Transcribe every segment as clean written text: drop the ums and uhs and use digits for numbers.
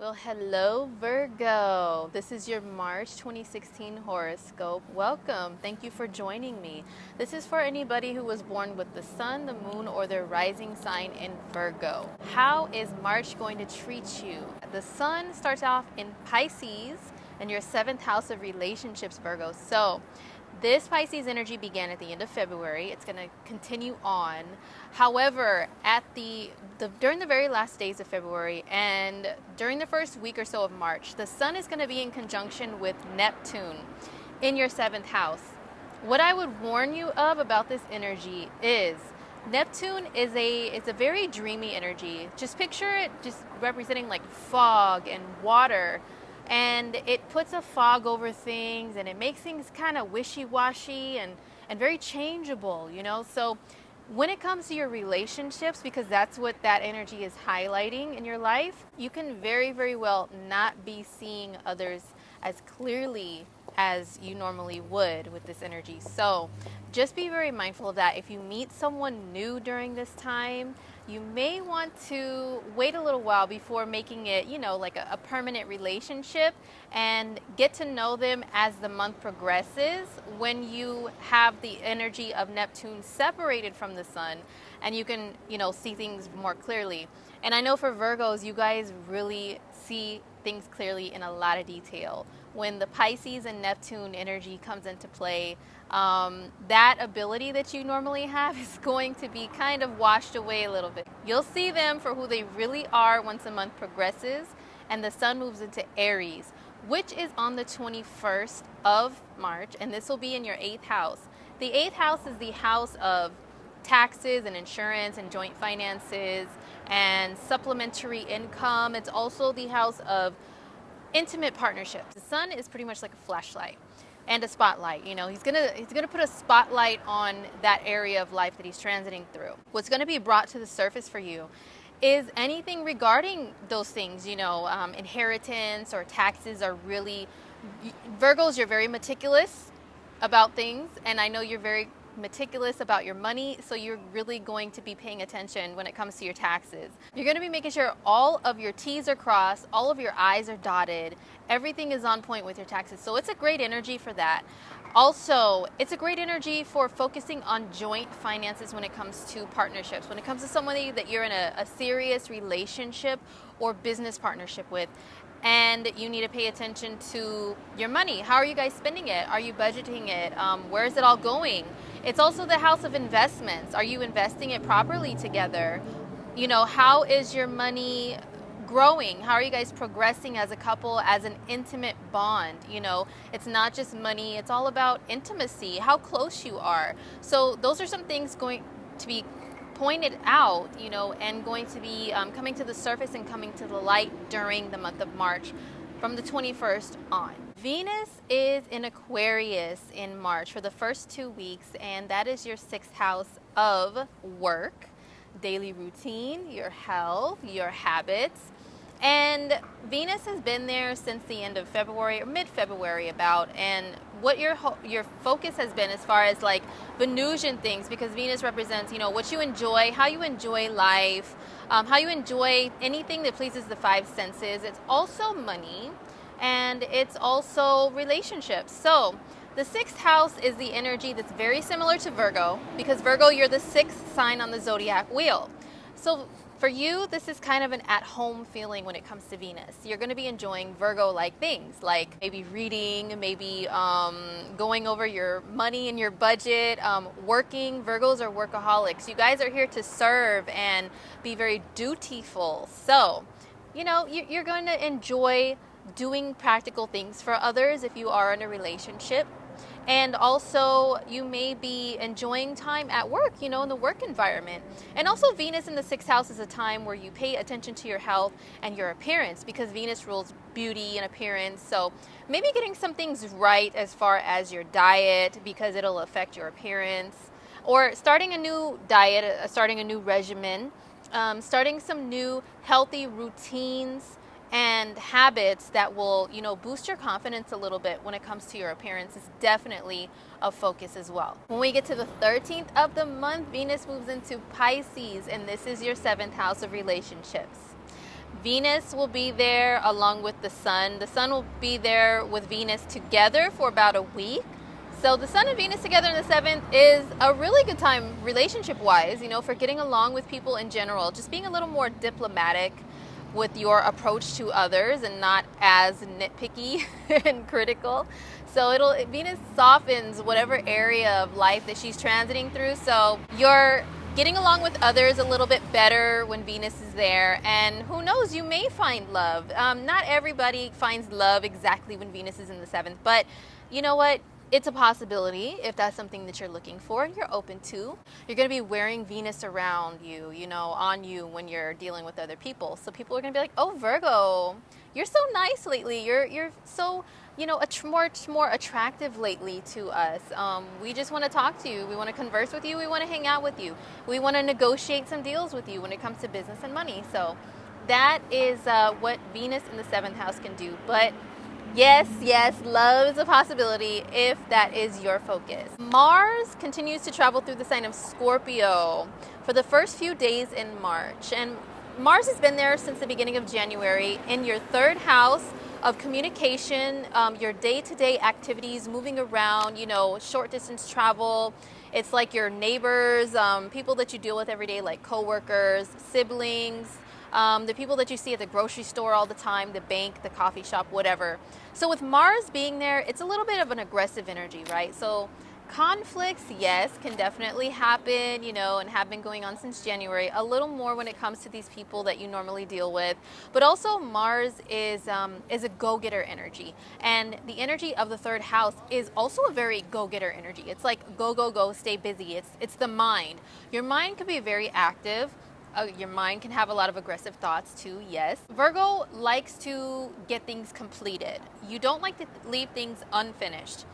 Well, hello Virgo. This is your March 2016 horoscope. Welcome. Thank you for joining me. This is for anybody who was born with the sun, the moon, or their rising sign in Virgo. How is March going to treat you? The sun starts off in Pisces in your 7th house of relationships, Virgo. So this Pisces energy began at the end of February. It's going to continue on. However, during the very last days of February and during the first week or so of March, the sun is going to be in conjunction with Neptune in your 7th house. What I would warn you of about this energy is Neptune is it's a very dreamy energy. Just picture it just representing like fog and water. And it puts a fog over things and it makes things kind of wishy-washy and very changeable, you know? So when it comes to your relationships, because that's what that energy is highlighting in your life, you can very, very well not be seeing others as clearly as you normally would with this energy. So just be very mindful of that. If you meet someone new during this time, you may want to wait a little while before making it, you know, like a permanent relationship, and get to know them as the month progresses when you have the energy of Neptune separated from the sun and you can, you know, see things more clearly. And I know for Virgos, you guys really see things clearly in a lot of detail. When the Pisces and Neptune energy comes into play, that ability that you normally have is going to be kind of washed away a little bit. You'll see them for who they really are once the month progresses and the sun moves into Aries, which is on the 21st of March, and this will be in your 8th house. The 8th house is the house of taxes and insurance and joint finances and supplementary income. It's also the house of intimate partnerships. The sun is pretty much like a flashlight and a spotlight. You know, he's gonna put a spotlight on that area of life that he's transiting through. What's gonna be brought to the surface for you is anything regarding those things, you know, inheritance or taxes are really, Virgos, you're very meticulous about things, and I know you're very meticulous about your money, so you're really going to be paying attention when it comes to your taxes. You're going to be making sure all of your T's are crossed, all of your I's are dotted, everything is on point with your taxes. So it's a great energy for that. Also, it's a great energy for focusing on joint finances when it comes to partnerships. When it comes to somebody that you're in a serious relationship or business partnership with, and you need to pay attention to your money. How are you guys spending it? Are you budgeting it? Where is it all going? It's also the house of investments. Are you investing it properly together? You know, how is your money growing? How are you guys progressing as a couple, as an intimate bond? You know, it's not just money, it's all about intimacy, how close you are. So those are some things going to be pointed out, you know, and going to be coming to the surface and coming to the light during the month of March from the 21st on. Venus is in Aquarius in March for the first 2 weeks, and that is your 6th house of work, daily routine, your health, your habits. And Venus has been there since the end of February or mid-February about, and what your focus has been as far as like Venusian things, because Venus represents, you know, what you enjoy, how you enjoy life, how you enjoy anything that pleases the 5 senses. It's also money, and it's also relationships. So the 6th house is the energy that's very similar to Virgo, because Virgo, you're the 6th sign on the zodiac wheel. So for you, this is kind of an at-home feeling when it comes to Venus. You're going to be enjoying Virgo-like things, like maybe reading, maybe going over your money and your budget, working. Virgos are workaholics. You guys are here to serve and be very dutiful. So, you know, you're going to enjoy doing practical things for others if you are in a relationship. And also, you may be enjoying time at work, you know, in the work environment. And also, Venus in the 6th house is a time where you pay attention to your health and your appearance, because Venus rules beauty and appearance. So maybe getting some things right as far as your diet, because it'll affect your appearance. Or starting a new diet, starting a new regimen, starting some new healthy routines and habits that will, you know, boost your confidence a little bit when it comes to your appearance is definitely a focus as well. When we get to the 13th of the month, Venus moves into Pisces, and this is your 7th house of relationships. Venus will be there along with the sun. The sun will be there with Venus together for about a week. So the sun and Venus together in the 7th is a really good time relationship-wise, you know, for getting along with people in general. Just being a little more diplomatic with your approach to others and not as nitpicky and critical. So Venus softens whatever area of life that she's transiting through. So you're getting along with others a little bit better when Venus is there, and who knows, you may find love. Not everybody finds love exactly when Venus is in the 7th, but you know what? It's a possibility. If that's something that you're looking for, you're open to. You're going to be wearing Venus around you, you know, on you when you're dealing with other people. So people are going to be like, oh, Virgo, you're so nice lately. You're so, you know, much more attractive lately to us. We just want to talk to you. We want to converse with you. We want to hang out with you. We want to negotiate some deals with you when it comes to business and money. So that is what Venus in the 7th house can do. But yes, love is a possibility if that is your focus. Mars continues to travel through the sign of Scorpio for the first few days in March. And Mars has been there since the beginning of January in your 3rd house of communication, your day-to-day activities, moving around, you know, short distance travel. It's like your neighbors, people that you deal with every day, like coworkers, siblings, the people that you see at the grocery store all the time, the bank, the coffee shop, whatever. So with Mars being there, it's a little bit of an aggressive energy, right? So conflicts, yes, can definitely happen, you know, and have been going on since January, a little more when it comes to these people that you normally deal with. But also Mars is a go-getter energy. And the energy of the 3rd house is also a very go-getter energy. It's like go, stay busy. It's the mind. Your mind can be very active. Your mind can have a lot of aggressive thoughts too, yes. Virgo likes to get things completed. You don't like to leave things unfinished.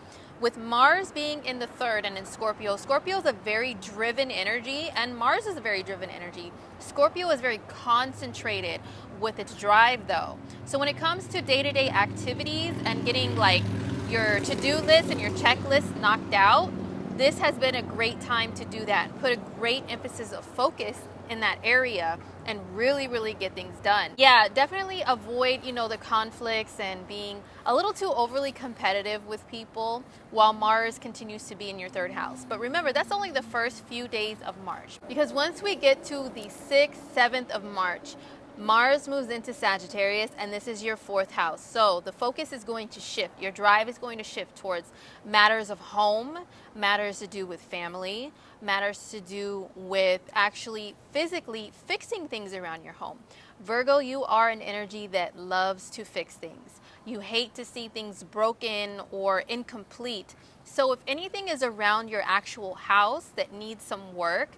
With Mars being in the 3rd and in Scorpio, Scorpio is a very driven energy, and Mars is a very driven energy. Scorpio is very concentrated with its drive though. So when it comes to day-to-day activities and getting like your to-do list and your checklist knocked out, this has been a great time to do that. Put a great emphasis of focus in that area and really get things done. Yeah, definitely avoid, you know, the conflicts and being a little too overly competitive with people while Mars continues to be in your 3rd house. But remember, that's only the first few days of March, because once we get to the 6th, 7th of March, Mars moves into Sagittarius, and this is your 4th house. So the focus is going to shift. Your drive is going to shift towards matters of home, matters to do with family, matters to do with actually physically fixing things around your home. Virgo, you are an energy that loves to fix things. You hate to see things broken or incomplete. So if anything is around your actual house that needs some work,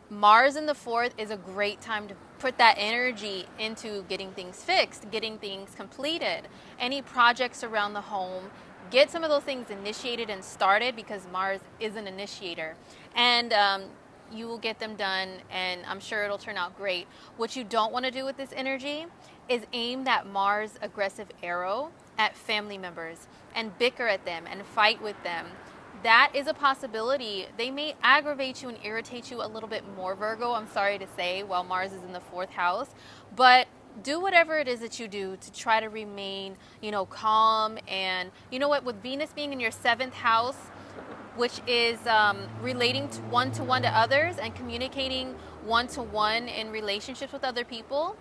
Mars in the 4th is a great time to put that energy into getting things fixed, getting things completed. Any projects around the home, get some of those things initiated and started, because Mars is an initiator. And you will get them done, and I'm sure it'll turn out great. What you don't want to do with this energy is aim that Mars aggressive arrow at family members and bicker at them and fight with them. That is a possibility. They may aggravate you and irritate you a little bit more, Virgo, I'm sorry to say, while Mars is in the 4th house. But do whatever it is that you do to try to remain, you know, calm. And you know what, with Venus being in your 7th house, which is relating one-to-one to others and communicating one-to-one in relationships with other people,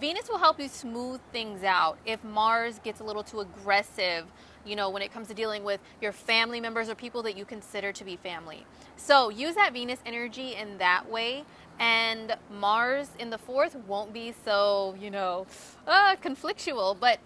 Venus will help you smooth things out if Mars gets a little too aggressive, you know, when it comes to dealing with your family members or people that you consider to be family. So use that Venus energy in that way, and Mars in the 4th won't be so, you know, conflictual. But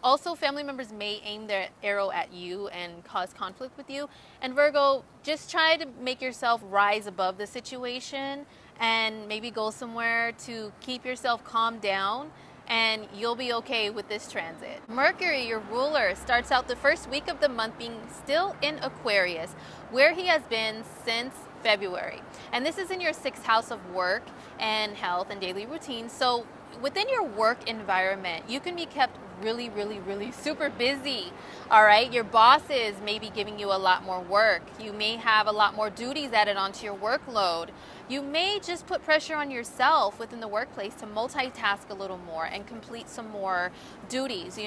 also family members may aim their arrow at you and cause conflict with you. And Virgo, just try to make yourself rise above the situation and maybe go somewhere to keep yourself calmed down, and you'll be okay with this transit. Mercury, your ruler, starts out the first week of the month being still in Aquarius, where he has been since February. And this is in your 6th house of work and health and daily routine. So within your work environment, you can be kept really super busy. All right, your bosses may be giving you a lot more work. You may have a lot more duties added onto your workload. You may just put pressure on yourself within the workplace to multitask a little more and complete some more duties,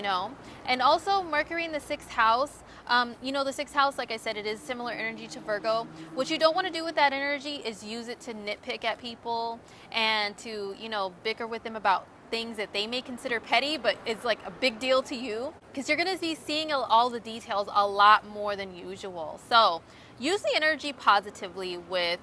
And also Mercury in the sixth house, the sixth house, like I said, it is similar energy to Virgo. What you don't want to do with that energy is use it to nitpick at people and to, bicker with them about things that they may consider petty, but it's like a big deal to you, because you're going to be seeing all the details a lot more than usual. So use the energy positively with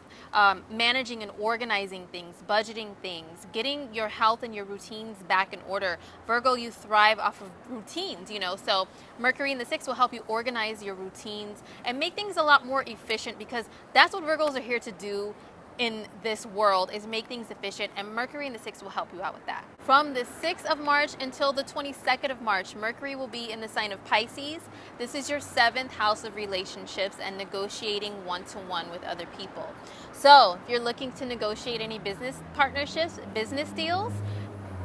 managing and organizing things, budgeting things, getting your health and your routines back in order. Virgo, you thrive off of routines, so Mercury in the sixth will help you organize your routines and make things a lot more efficient, because that's what Virgos are here to do in this world, is make things efficient, and Mercury in the 6th will help you out with that. From the 6th of March until the 22nd of March, Mercury will be in the sign of Pisces. This is your 7th house of relationships and negotiating one-to-one with other people. So if you're looking to negotiate any business partnerships, business deals,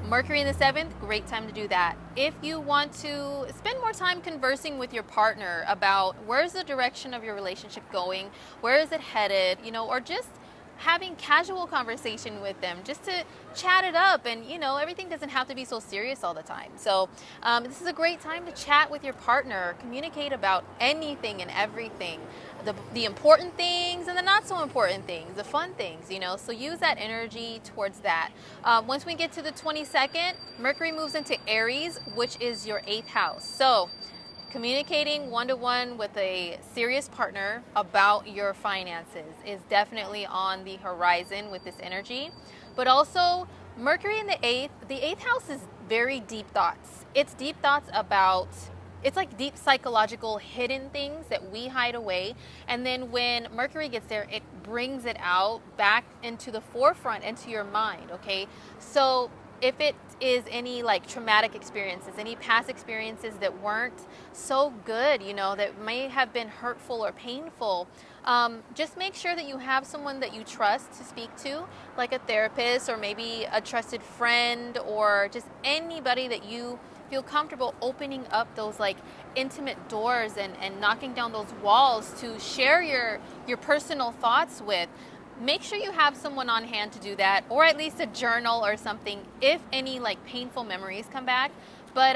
Mercury in the 7th, great time to do that. If you want to spend more time conversing with your partner about where's the direction of your relationship going, where is it headed, or just having casual conversation with them, just to chat it up, and everything doesn't have to be so serious all the time. So this is a great time to chat with your partner, communicate about anything and everything, the important things and the not so important things, the fun things, so use that energy towards that. Once we get to the 22nd, Mercury moves into Aries, which is your 8th house. So communicating one-to-one with a serious partner about your finances is definitely on the horizon with this energy. But also, Mercury in the 8th house is very deep thoughts. It's deep thoughts about, it's like deep psychological hidden things that we hide away. And then when Mercury gets there, it brings it out back into the forefront, into your mind, okay? So if it is any like traumatic experiences, any past experiences that weren't so good, that may have been hurtful or painful, just make sure that you have someone that you trust to speak to, like a therapist or maybe a trusted friend, or just anybody that you feel comfortable opening up those like intimate doors and knocking down those walls to share your personal thoughts with. Make sure you have someone on hand to do that, or at least a journal or something if any like painful memories come back. But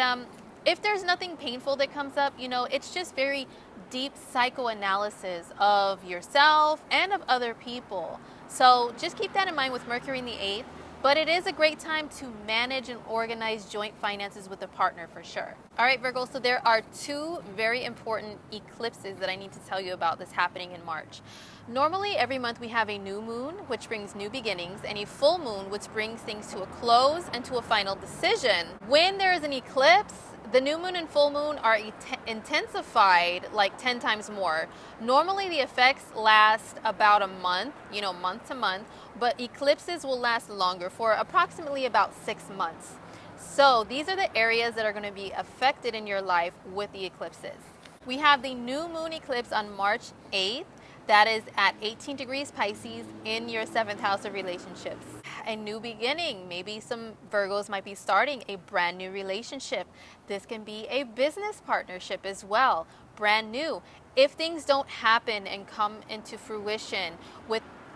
if there's nothing painful that comes up, it's just very deep psychoanalysis of yourself and of other people. So just keep that in mind with Mercury in the 8th. But it is a great time to manage and organize joint finances with a partner for sure. All right, Virgo, so there are 2 very important eclipses that I need to tell you about that's happening in March. Normally, every month we have a new moon, which brings new beginnings, and a full moon, which brings things to a close and to a final decision. When there is an eclipse, the new moon and full moon are intensified like 10 times more. Normally, the effects last about a month, month to month, but eclipses will last longer, for approximately about 6 months. So these are the areas that are going to be affected in your life with the eclipses. We have the new moon eclipse on March 8th. That is at 18 degrees Pisces in your 7th house of relationships. A new beginning. Maybe some Virgos might be starting a brand new relationship. This can be a business partnership as well, brand new. If things don't happen and come into fruition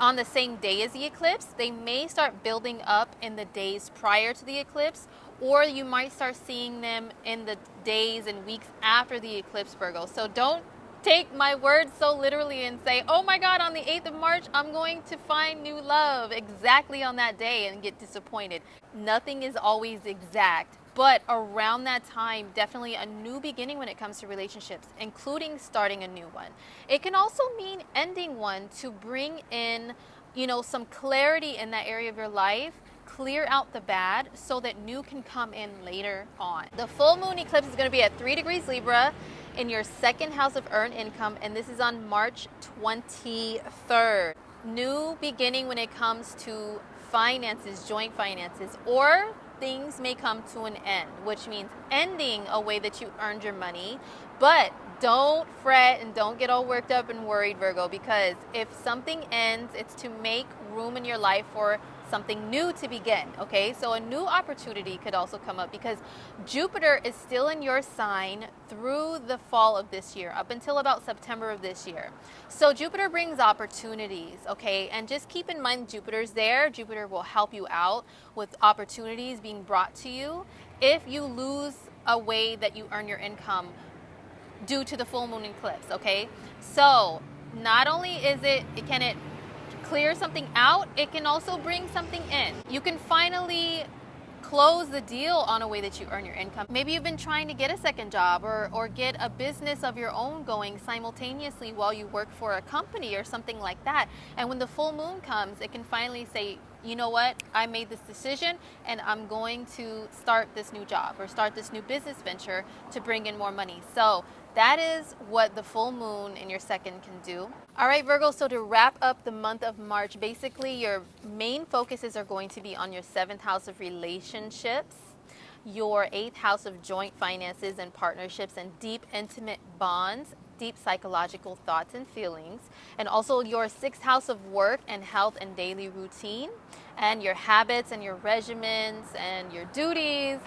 on the same day as the eclipse, they may start building up in the days prior to the eclipse, or you might start seeing them in the days and weeks after the eclipse, Virgo. So don't take my words so literally and say, oh my God, on the 8th of March, I'm going to find new love exactly on that day and get disappointed. Nothing is always exact, but around that time, definitely a new beginning when it comes to relationships, including starting a new one. It can also mean ending one to bring in, some clarity in that area of your life, clear out the bad so that new can come in later on. The full moon eclipse is going to be at 3 degrees Libra in your 2nd house of earned income, and this is on March 23rd. New beginning when it comes to finances, joint finances, or things may come to an end, which means ending a way that you earned your money. But don't fret and don't get all worked up and worried, Virgo, because if something ends, it's to make room in your life for something new to begin, okay? So a new opportunity could also come up because Jupiter is still in your sign through the fall of this year, up until about September of this year. So Jupiter brings opportunities, okay? And just keep in mind Jupiter's there. Jupiter will help you out with opportunities being brought to you if you lose a way that you earn your income due to the full moon eclipse, okay? So not only can it clear something out, it can also bring something in. You can finally close the deal on a way that you earn your income. Maybe you've been trying to get a second job or get a business of your own going simultaneously while you work for a company or something like that. And when the full moon comes, it can finally say, you know what, I made this decision and I'm going to start this new job or start this new business venture to bring in more money. So that is what the full moon in your second can do. All right, Virgo, so to wrap up the month of March, basically your main focuses are going to be on your 7th house of relationships, your 8th house of joint finances and partnerships and deep intimate bonds, deep psychological thoughts and feelings, and also your 6th house of work and health and daily routine, and your habits and your regimens and your duties.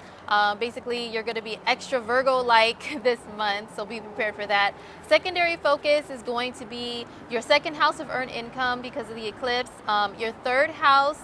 Basically, you're going to be extra Virgo-like this month, so be prepared for that. Secondary focus is going to be your 2nd house of earned income because of the eclipse, your 3rd house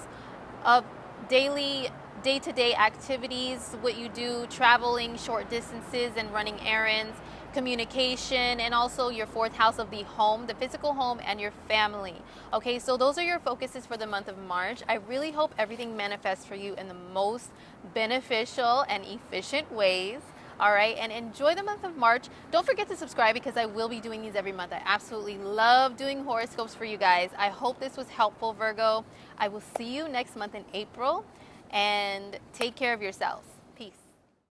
of daily day-to-day activities, what you do, traveling short distances and running errands, communication, and also your 4th house of the home, the physical home, and your family. Okay, so those are your focuses for the month of March. I really hope everything manifests for you in the most beneficial and efficient ways. All right, and enjoy the month of March. Don't forget to subscribe because I will be doing these every month. I absolutely love doing horoscopes for you guys. I hope this was helpful, Virgo. I will see you next month in April, and take care of yourselves.